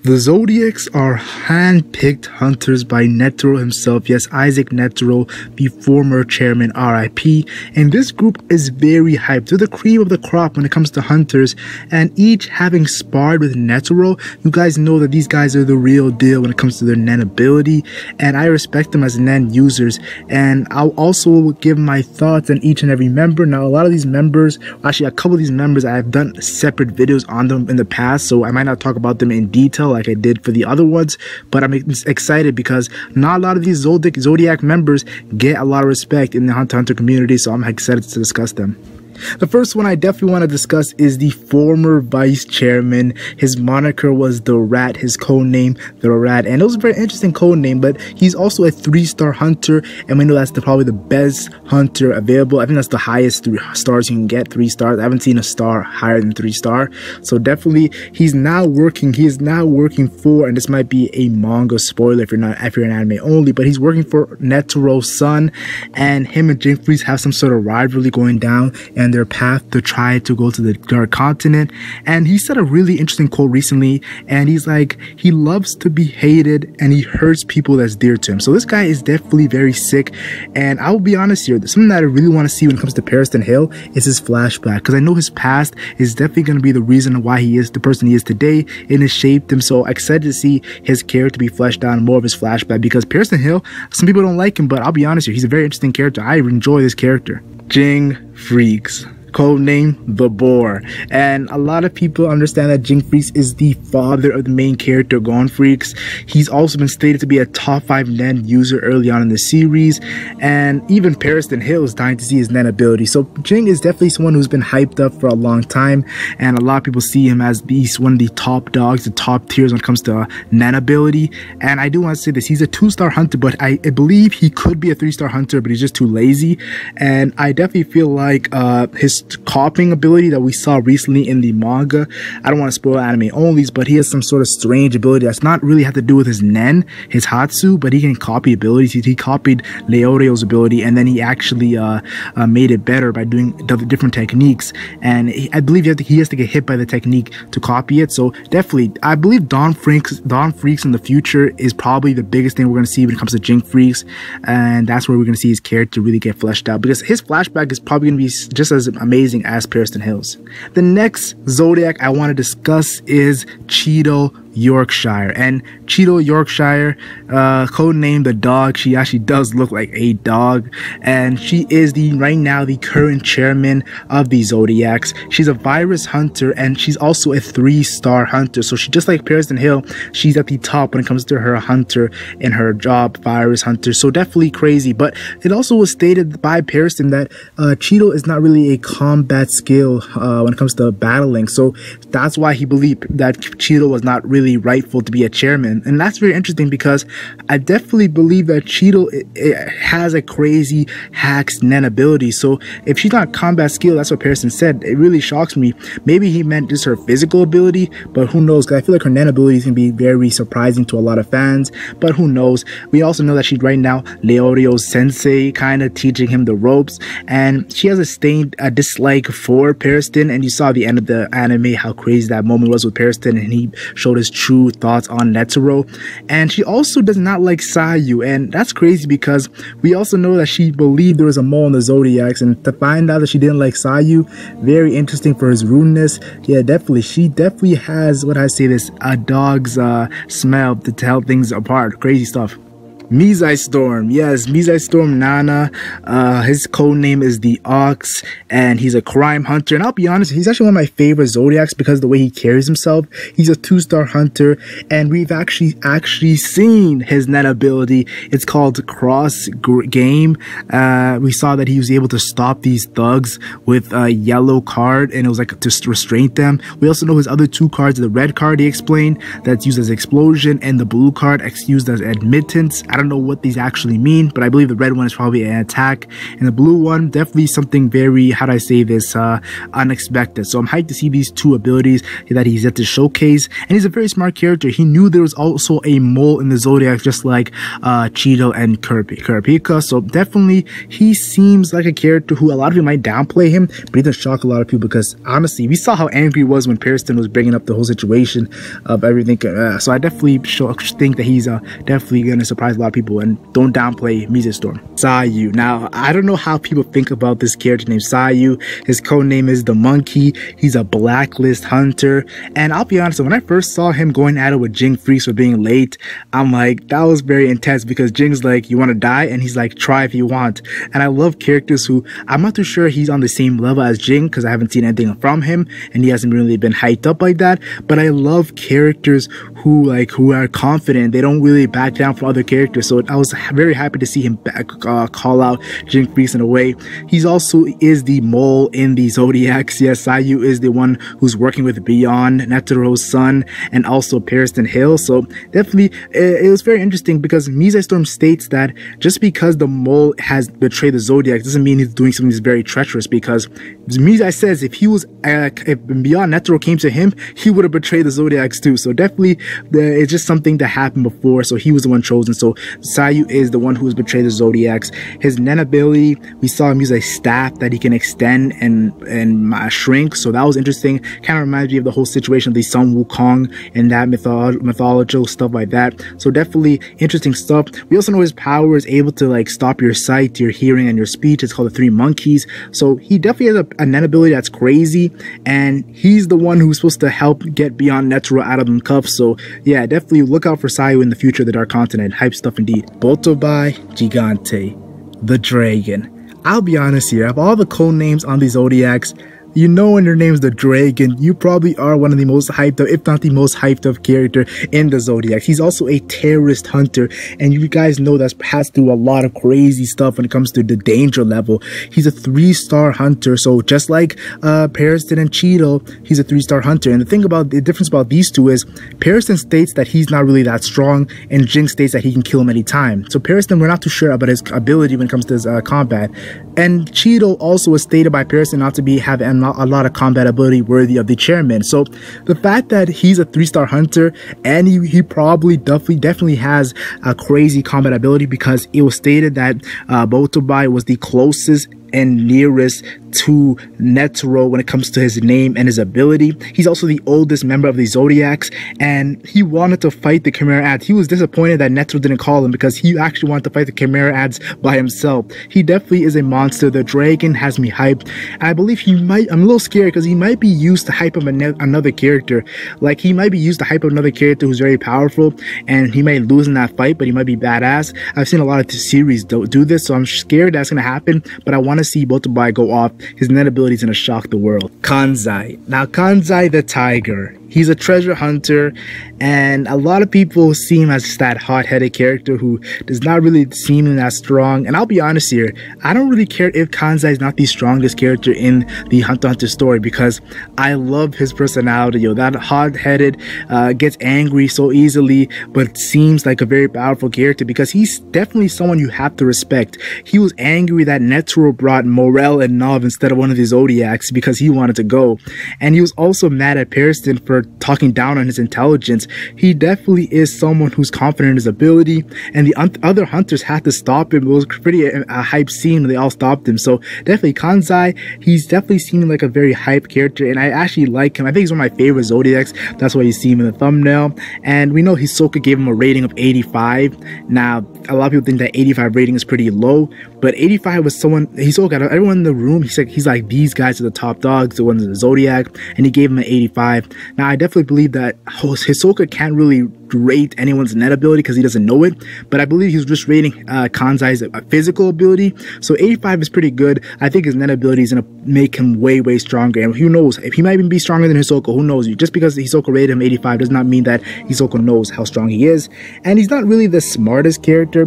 The Zodiacs are hand-picked hunters by Netero himself, yes, Isaac Netero, the former chairman, RIP, and this group is very hyped. They're the cream of the crop when it comes to hunters, and each having sparred with Netero, you guys know that these guys are the real deal when it comes to their Nen ability, and I respect them as Nen users, and I'll also give my thoughts on each and every member. Now, a lot of these members, actually a couple of these members, I've done separate videos on them in the past, so I might not talk about them in detail like I did for the other ones, but I'm excited because not a lot of these Zodiac members get a lot of respect in the Hunter x Hunter community, so I'm excited to discuss them. The first one I definitely want to discuss is the former vice chairman. His moniker was The Rat, his code name, The Rat, and it was a very interesting code name, but he's also a 3-star hunter, and we know that's probably the best hunter available. I think that's the highest 3 stars you can get, 3 stars. I haven't seen a star higher than 3-star, so definitely he is now working for, and this might be a manga spoiler if you're an anime only, but he's working for Netero's son, and him and Ging have some sort of rivalry going down, and their path to try to go to the Dark Continent. And he said a really interesting quote recently, and he's like, he loves to be hated and he hurts people that's dear to him. So this guy is definitely very sick, and I'll be honest here, something that I really want to see when it comes to Pariston Hill is his flashback, because I know his past is definitely going to be the reason why he is the person he is today, and it shaped him. So excited to see his character be fleshed out, more of his flashback, because Pariston Hill, some people don't like him, but I'll be honest here, he's a very interesting character. I enjoy this character. Ging Freaks, codename The Boar, and a lot of people understand that Ging Freaks is the father of the main character Gon Freaks. He's also been stated to be a top 5 Nen user early on in the series, and even Pariston Hill is dying to see his Nen ability. So Ging is definitely someone who's been hyped up for a long time, and a lot of people see him as one of the top dogs, the top tiers when it comes to Nen ability. And I do want to say this, he's a 2-star hunter, but I believe he could be a 3-star hunter, but he's just too lazy. And I definitely feel like his copying ability that we saw recently in the manga, I don't want to spoil anime onlys, but he has some sort of strange ability that's not really have to do with his Nen, his Hatsu, but he can copy abilities. He copied Leoreo's ability, and then he actually made it better by doing different techniques, and I believe he has to get hit by the technique to copy it. So definitely, I believe Dawn Freaks in the future is probably the biggest thing we're going to see when it comes to Ging Freaks, and that's where we're going to see his character really get fleshed out, because his flashback is probably going to be just as amazing as Pariston Hill's. The next Zodiac I want to discuss is Cheeto Yorkshire, and Cheeto Yorkshire, codename The Dog. She actually does look like a dog, and she is right now the current chairman of the Zodiacs. She's a virus hunter, and she's also a 3-star hunter. So she, just like Pariston Hill, she's at the top when it comes to her hunter and her job, virus hunter. So definitely crazy. But it also was stated by Pariston that Cheeto is not really a combat skill when it comes to battling. So that's why he believed that Cheeto was not really rightful to be a chairman, and that's very interesting because I definitely believe that Cheeto has a crazy hacks Nen ability. So if she's not combat skill, that's what Pariston said, it really shocks me. Maybe he meant just her physical ability, but who knows, because I feel like her Nen ability is going to be very surprising to a lot of fans, but who knows. We also know that she's right now Leoreo's sensei, kind of teaching him the ropes, and she has a dislike for Pariston, and you saw at the end of the anime how crazy that moment was with Pariston, and he showed his true thoughts on Netero. And she also does not like Sayu, and that's crazy because we also know that she believed there was a mole in the Zodiacs, and to find out that she didn't like Sayu, very interesting for his rudeness. Yeah, definitely, she definitely has, what I say this, a dog's smell to tell things apart. Crazy stuff. Mizai Storm, yes, Mizai Storm Nana, his code name is the Ox, and he's a crime hunter, and I'll be honest, he's actually one of my favorite Zodiacs because of the way he carries himself. He's a 2-star hunter, and we've actually seen his Nen ability. It's called Cross Game. We saw that he was able to stop these thugs with a yellow card, and it was like to restrain them. We also know his other 2 cards, the red card he explained, that's used as explosion, and the blue card used as admittance. I don't know what these actually mean, but I believe the red one is probably an attack, and the blue one definitely something very, how do I say this, unexpected. So I'm hyped to see these two abilities that he's yet to showcase, and he's a very smart character. He knew there was also a mole in the Zodiacs, just like Cheeto and Kurapika. So definitely he seems like a character who a lot of you might downplay him, but he doesn't shock a lot of people because honestly we saw how angry he was when Pariston was bringing up the whole situation of everything. So I definitely think that he's definitely gonna surprise a lot of people, and don't downplay Misa Storm. Sayu. Now I don't know how people think about this character named Sayu. His code name is the Monkey. He's a blacklist hunter, and I'll be honest, when I first saw him going at it with Ging Freaks for being late, I'm like, that was very intense, because Jing's like, you want to die, and he's like, try if you want. And I love characters who, I'm not too sure he's on the same level as Ging because I haven't seen anything from him and he hasn't really been hyped up like that, but I love characters who are confident. They don't really back down from other characters. So I was very happy to see him call out Ging Freaks in a way. He's also is the mole in the Zodiacs. Yes, Sayu is the one who's working with Pion, Netero's son, and also Pariston Hill. So definitely it was very interesting, because Misa Storm states that just because the mole has betrayed the Zodiacs doesn't mean he's doing something that's very treacherous, because Misa says if he was if Pion Netero came to him, he would have betrayed the Zodiacs too. So definitely it's just something that happened before, so he was the one chosen. So Sayu is the one who has betrayed the Zodiacs. His Nen ability, we saw him use a staff that he can extend and shrink, so that was interesting. Kind of reminds me of the whole situation of the Sun Wukong and that mythological stuff like that. So definitely interesting stuff. We also know his power is able to like stop your sight, your hearing, and your speech. It's called the Three Monkeys. So he definitely has a Nen ability that's crazy, and he's the one who's supposed to help get Beyond Netero out of them cuffs. So yeah, definitely look out for Sayu in the future, the Dark Continent. Hype stuff indeed. Botobai Gigante, the Dragon. I'll be honest here, of all the code names on the Zodiacs, you know, when your name's the Dragon, you probably are one of the most hyped up, if not the most hyped up character in the Zodiacs. He's also a terrorist hunter, and you guys know that's passed through a lot of crazy stuff when it comes to the danger level. He's a 3-star hunter, so just like Pariston and Cheeto, he's a 3-star hunter. And the thing about the difference about these two is Pariston states that he's not really that strong, and Ging states that he can kill him anytime. So Pariston, we're not too sure about his ability when it comes to his combat. And Cheeto also was stated by Pariston not to have a lot of combat ability worthy of the chairman. So the fact that he's a 3-star hunter, and he probably definitely has a crazy combat ability, because it was stated that Botobai was the closest and nearest to Netero when it comes to his name and his ability. He's also the oldest member of the Zodiacs, and he wanted to fight the Chimera Ads. He was disappointed that Netero didn't call him, because he actually wanted to fight the Chimera Ads by himself. He definitely is a monster. The Dragon has me hyped, and I believe he might, I'm a little scared because he might be used to hype up another character. Like, he might be used to hype up another character who's very powerful, and he might lose in that fight, but he might be badass. I've seen a lot of series do this, so I'm scared that's gonna happen, but I want to see Botobai go off. His net ability is gonna shock the world. Kansai. Now, Kansai the Tiger. He's a treasure hunter, and a lot of people see him as that hot-headed character who does not really seem that strong. And I'll be honest here, I don't really care if Kansai is not the strongest character in the Hunter x Hunter story, because I love his personality. Yo, that hot-headed, gets angry so easily, but seems like a very powerful character, because he's definitely someone you have to respect. He was angry that Netero brought Morel and Nov instead of one of the Zodiacs because he wanted to go, and he was also mad at Pariston for talking down on his intelligence. He definitely is someone who's confident in his ability, and the other hunters had to stop him. It was pretty a hype scene when they all stopped him. So definitely Kansai, he's definitely seeming like a very hype character, and I actually like him. I think he's one of my favorite Zodiacs. That's why you see him in the thumbnail. And we know Hisoka gave him a rating of 85. Now, a lot of people think that 85 rating is pretty low, but 85 was someone, Hisoka, everyone in the room, he's like, these guys are the top dogs, the ones in the Zodiac, and he gave him an 85. Now, I definitely believe that Hisoka can't really rate anyone's net ability because he doesn't know it, but I believe he was just rating Kansai's physical ability. So 85 is pretty good. I think his net ability is going to make him way stronger, and who knows, if he might even be stronger than Hisoka, who knows? Just because Hisoka rated him 85 does not mean that Hisoka knows how strong he is. And he's not really the smartest character,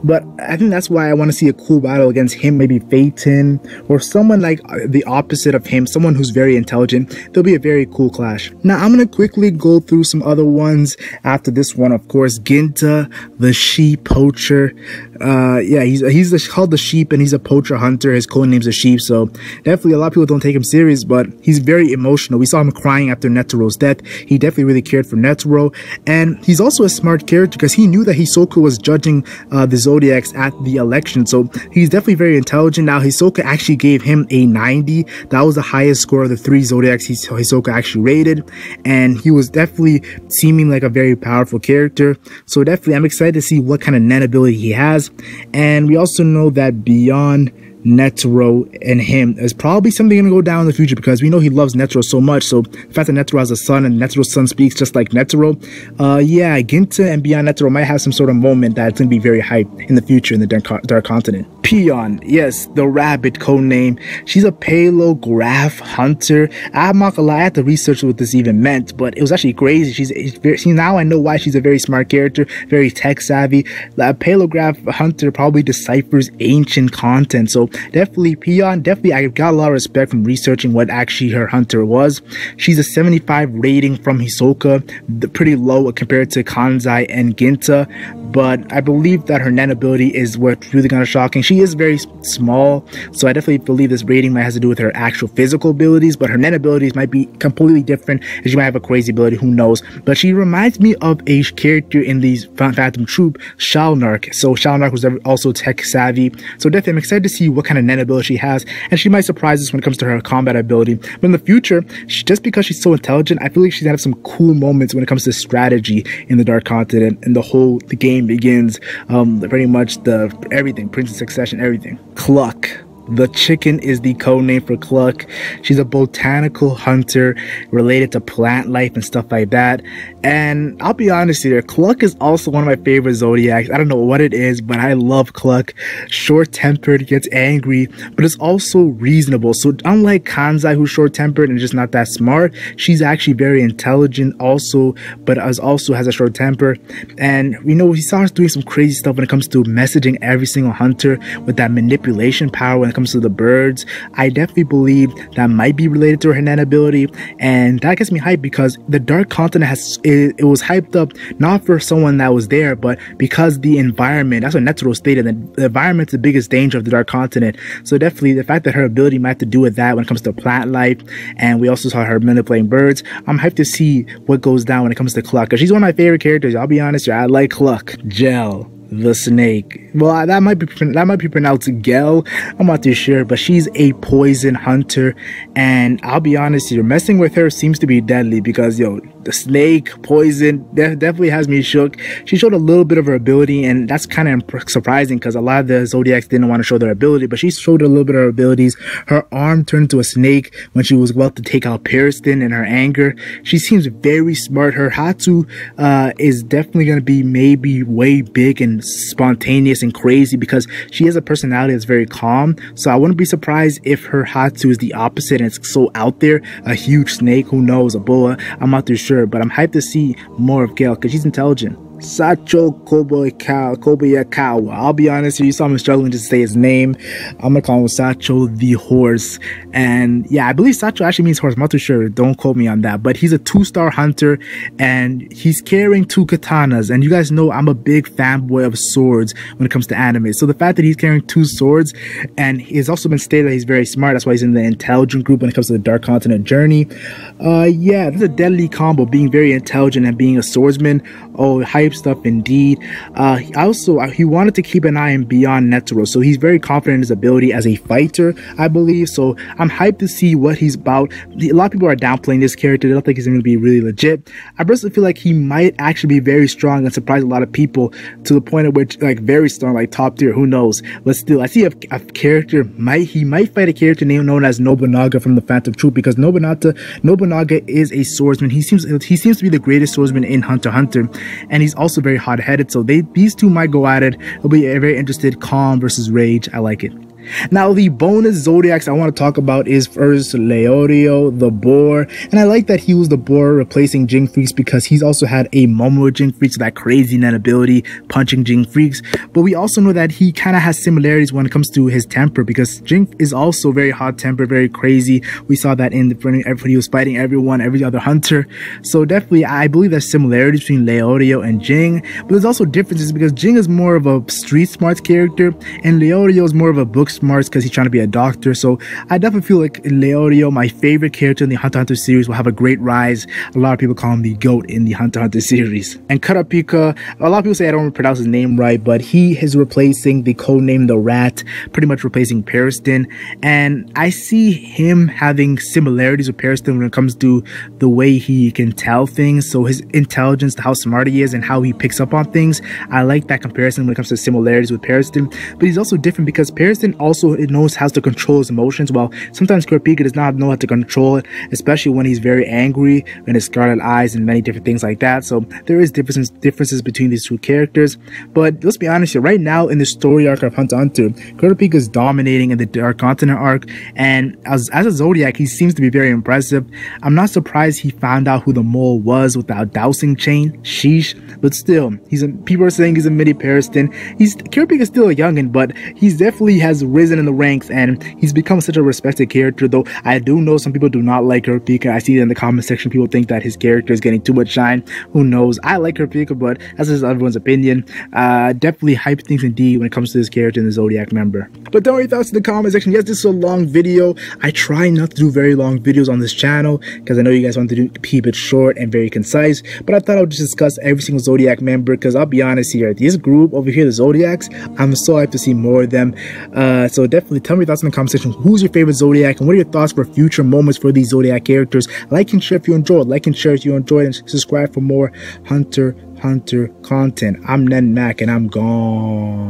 but I think that's why I want to see a cool battle against him, maybe Phaeton or someone like the opposite of him, someone who's very intelligent. There'll be a very cool clash. Now I'm going to quickly go through some other ones after this one. Of course, Ginta, the sheep poacher. Yeah, he's called the sheep, and he's a poacher hunter. His code name's the sheep, so definitely a lot of people don't take him serious, but he's very emotional. We saw him crying after Netero's death. He definitely really cared for Netero, and he's also a smart character because he knew that Hisoka was judging the Zodiacs at the election, so he's definitely very intelligent. Now Hisoka actually gave him a 90. That was the highest score of the 3 Zodiacs Hisoka actually rated, and he was definitely seeming like a very powerful character. So definitely I'm excited to see what kind of Nen ability he has. And we also know that beyond Netero and him is probably something gonna go down in the future, because we know he loves Netero so much. So the fact that Netero has a son and Netero's son speaks just like Netero, yeah, Ginta and beyond Netero might have some sort of moment that's gonna be very hyped in the future in the Dark Continent. Pion, yes, the rabbit codename. She's a palograph hunter. I'm not gonna lie, I had to research what this even meant, but it was actually crazy. She's now I know why she's a very smart character, very tech savvy. A palograph hunter probably deciphers ancient content. So definitely Pion, definitely I got a lot of respect from researching what actually her hunter was. She's a 75 rating from Hisoka, pretty low compared to Kansai and Ginta, but I believe that her Nen ability is what's really kind of shocking. She is very small, so I definitely believe this rating might have to do with her actual physical abilities, but her Nen abilities might be completely different, and she might have a crazy ability, who knows. But she reminds me of a character in these Phantom Troupe, Shalnark. So Shalnark was also tech savvy, so definitely I'm excited to see what kind of Nen ability she has, and she might surprise us when it comes to her combat ability. But in the future, just because she's so intelligent, I feel like she's gonna have some cool moments when it comes to strategy in the Dark Continent, and the game begins. Pretty much everything, Princess Succession, everything. Cluck. The chicken is the codename for Cluck. She's a botanical hunter related to plant life and stuff like that. And I'll be honest here, Cluck is also one of my favorite Zodiacs. I don't know what it is, but I love Cluck. Short-tempered, gets angry, but it's also reasonable. So unlike Kansai, who's short-tempered and just not that smart, she's actually very intelligent also, but also has a short temper. And we know he starts doing some crazy stuff when it comes to messaging every single hunter with that manipulation power when it comes to the birds. I definitely believe that might be related to her Nen ability, and that gets me hyped because the Dark Continent it was hyped up not for someone that was there, but because the environment. That's what Netero stated, that the environment's the biggest danger of the Dark Continent. So definitely the fact that her ability might have to do with that when it comes to plant life, and we also saw her manipulating birds. I'm hyped to see what goes down when it comes to Cluck, because she's one of my favorite characters. I'll be honest here, I like Cluck. Gel, the snake. Well, that might be pronounced Gel. I'm not too sure, but she's a poison hunter, and I'll be honest here, messing with her seems to be deadly because the snake poison definitely has me shook. She showed a little bit of her ability, and that's kind of surprising because a lot of the Zodiacs didn't want to show their ability, but she showed a little bit of her abilities. Her arm turned into a snake when she was about to take out Pariston in her anger. She seems very smart. Her Hatu is definitely going to be maybe way big and spontaneous and crazy because she has a personality that's very calm. So I wouldn't be surprised if her Hatu is the opposite and it's so out there, a huge snake, who knows, a boa. I'm not too sure, but I'm hyped to see more of Gale because she's intelligent. Sacho Kobayakawa. I'll be honest, you saw me struggling to say his name. I'm gonna call him Sacho the horse. And yeah, I believe Sacho actually means horse. I'm not too sure. Don't quote me on that. But he's a 2-star hunter and he's carrying 2 katanas. And you guys know I'm a big fanboy of swords when it comes to anime. So the fact that he's carrying 2 swords, and he's also been stated that he's very smart. That's why he's in the intelligent group when it comes to the Dark Continent journey. Yeah, this is a deadly combo, being very intelligent and being a swordsman. Oh, hype stuff indeed. He wanted to keep an eye on beyond Netero, so he's very confident in his ability as a fighter, I believe. So I'm hyped to see what he's about. A lot of people are downplaying this character. They don't think he's going to be really legit. I personally feel like he might actually be very strong and surprise a lot of people to the point at which, like, very strong, like top tier, who knows. But still, I see a character he might fight a character known as Nobunaga from the Phantom Troupe, because Nobunaga is a swordsman. He seems to be the greatest swordsman in Hunter x Hunter, and he's also very hot-headed. So these two might go at it. It'll be a very interesting calm versus rage. I like it. Now, the bonus Zodiacs I want to talk about is first Leorio, the boar. And I like that he was the boar replacing Ging Freaks because he's also had a moment with Ging Freaks, that crazy net ability, punching Ging Freaks. But we also know that he kind of has similarities when it comes to his temper because Ging is also very hot-tempered, very crazy. We saw that in the he was fighting everyone, every other hunter. So definitely, I believe there's similarities between Leorio and Ging. But there's also differences because Ging is more of a street smarts character and Leorio is more of a book smarts because he's trying to be a doctor. So I definitely feel like Leorio, my favorite character in the Hunter x Hunter series, will have a great rise. A lot of people call him the GOAT in the Hunter x Hunter series. And Kurapika, a lot of people say I don't pronounce his name right, but he is replacing the codename The Rat, pretty much replacing Pariston. And I see him having similarities with Pariston when it comes to the way he can tell things. So his intelligence, how smart he is, and how he picks up on things. I like that comparison when it comes to similarities with Pariston. But he's also different because Pariston also knows how to control his emotions, while sometimes Kurapika does not know how to control it, especially when he's very angry and his scarlet eyes and many different things like that. So there is differences between these two characters. But let's be honest here, right now in the story arc of Hunter x Hunter, Kurapika is dominating in the Dark Continent arc, and as a Zodiac, he seems to be very impressive. I'm not surprised he found out who the mole was without dowsing chain, sheesh, but still, people are saying he's a mini Pariston. Kurapika is still a youngin', but he's definitely has risen in the ranks, and he's become such a respected character, though I do know some people do not like Kurapika. I see it in the comment section, people think that his character is getting too much shine. Who knows? I like Kurapika, but that's just everyone's opinion. Definitely hype things indeed when it comes to this character and the Zodiac member. But don't worry, thoughts in the comment section. Yes, this is a long video. I try not to do very long videos on this channel because I know you guys want to keep it short and very concise, but I thought I would just discuss every single Zodiac member because I'll be honest here, this group over here, the Zodiacs, I'm so hyped to see more of them. So definitely tell me your thoughts in the comment section. Who's your favorite Zodiac and what are your thoughts for future moments for these Zodiac characters? Like and share if you enjoyed, and subscribe for more Hunter x Hunter content. I'm NenMac and I'm gone.